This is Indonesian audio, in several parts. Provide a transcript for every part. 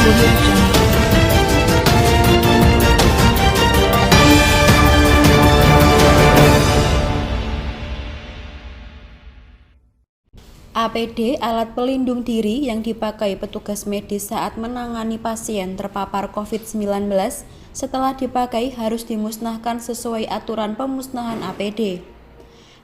Audio Jungle. APD alat pelindung diri yang dipakai petugas medis saat menangani pasien terpapar COVID-19 setelah dipakai harus dimusnahkan sesuai aturan pemusnahan APD.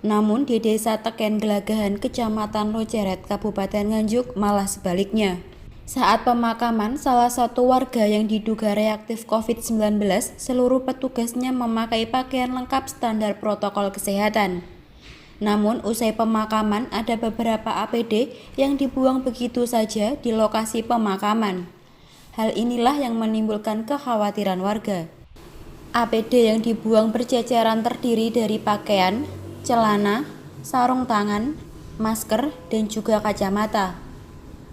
Namun di Desa Teken Gelagahan, Kecamatan Loceret, Kabupaten Nganjuk malah sebaliknya. Saat pemakaman salah satu warga yang diduga reaktif COVID-19, seluruh petugasnya memakai pakaian lengkap standar protokol kesehatan. Namun usai pemakaman ada beberapa APD yang dibuang begitu saja di lokasi pemakaman. Hal inilah yang menimbulkan kekhawatiran warga. APD yang dibuang berceceran terdiri dari pakaian, celana, sarung tangan, masker, dan juga kacamata.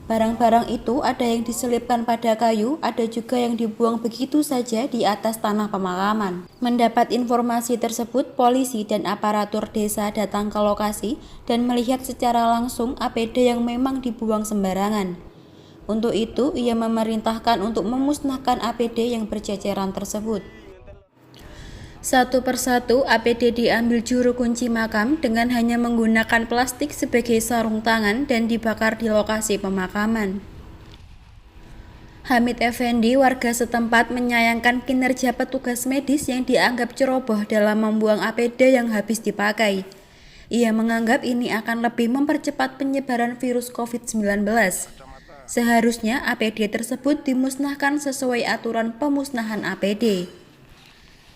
Barang-barang itu ada yang diselipkan pada kayu, ada juga yang dibuang begitu saja di atas tanah pemakaman. Mendapat informasi tersebut, polisi dan aparatur desa datang ke lokasi dan melihat secara langsung APD yang memang dibuang sembarangan. Untuk itu, ia memerintahkan untuk memusnahkan APD yang berceceran tersebut. Satu persatu APD diambil juru kunci makam dengan hanya menggunakan plastik sebagai sarung tangan dan dibakar di lokasi pemakaman. Hamid Effendi, warga setempat, menyayangkan kinerja petugas medis yang dianggap ceroboh dalam membuang APD yang habis dipakai. Ia menganggap ini akan lebih mempercepat penyebaran virus COVID-19. Seharusnya APD tersebut dimusnahkan sesuai aturan pemusnahan APD.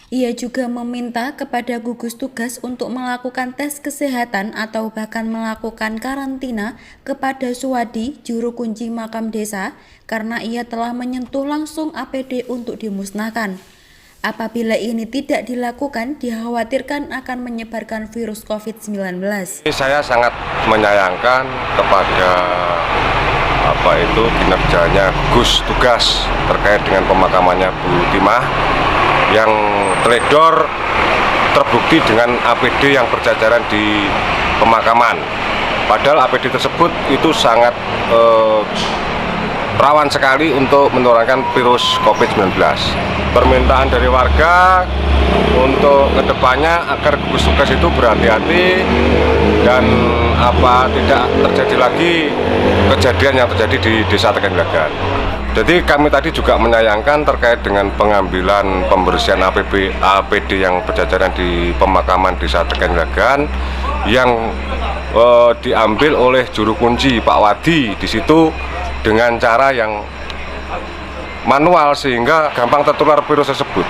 Ia juga meminta kepada gugus tugas untuk melakukan tes kesehatan atau bahkan melakukan karantina kepada Suwadi, juru kunci makam desa, karena ia telah menyentuh langsung APD untuk dimusnahkan. Apabila ini tidak dilakukan, dikhawatirkan akan menyebarkan virus COVID-19. Saya sangat menyayangkan kepada kinerjanya gugus tugas terkait dengan pemakamannya Bu Timah yang teledor terbukti dengan APD yang berceceran di pemakaman. Padahal APD tersebut itu sangat rawan sekali untuk menularkan virus COVID-19. Permintaan dari warga untuk kedepannya agar gugus tugas itu berhati-hati dan tidak terjadi lagi kejadian yang terjadi di Desa Teken Gelagahan. Jadi kami tadi juga menyayangkan terkait dengan pengambilan pembersihan APD yang berjajaran di pemakaman Desa Teken Gelagahan yang diambil oleh juru kunci Pak Wadi di situ dengan cara yang manual sehingga gampang tertular virus tersebut.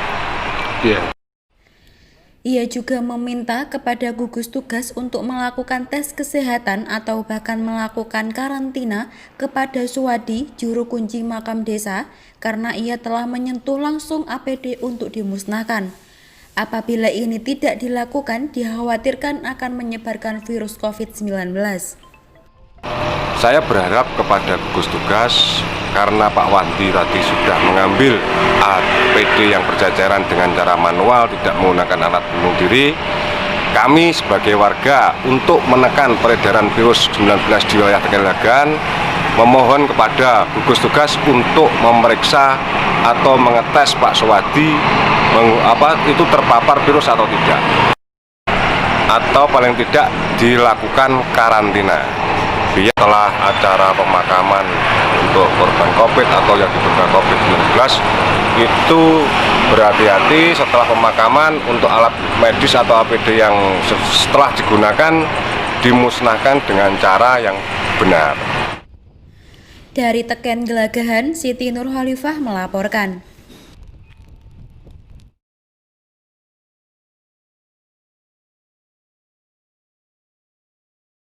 Ia juga meminta kepada gugus tugas untuk melakukan tes kesehatan atau bahkan melakukan karantina kepada Suwadi, juru kunci makam desa, karena ia telah menyentuh langsung APD untuk dimusnahkan. Apabila ini tidak dilakukan, dikhawatirkan akan menyebarkan virus COVID-19. Saya berharap kepada gugus tugas karena Pak Wandi tadi sudah mengambil APD yang berjajaran dengan cara manual, tidak menggunakan alat pelindung diri. Kami sebagai warga untuk menekan peredaran virus 19 di wilayah Teken Gelagahan memohon kepada gugus tugas untuk memeriksa atau mengetes Pak Suwadi itu terpapar virus atau tidak, atau paling tidak dilakukan karantina. Setelah acara pemakaman untuk korban COVID atau yang diduga COVID-19 itu berhati-hati setelah pemakaman untuk alat medis atau APD yang setelah digunakan dimusnahkan dengan cara yang benar. Dari Teken Gelagahan, Siti Nur Khalifah melaporkan.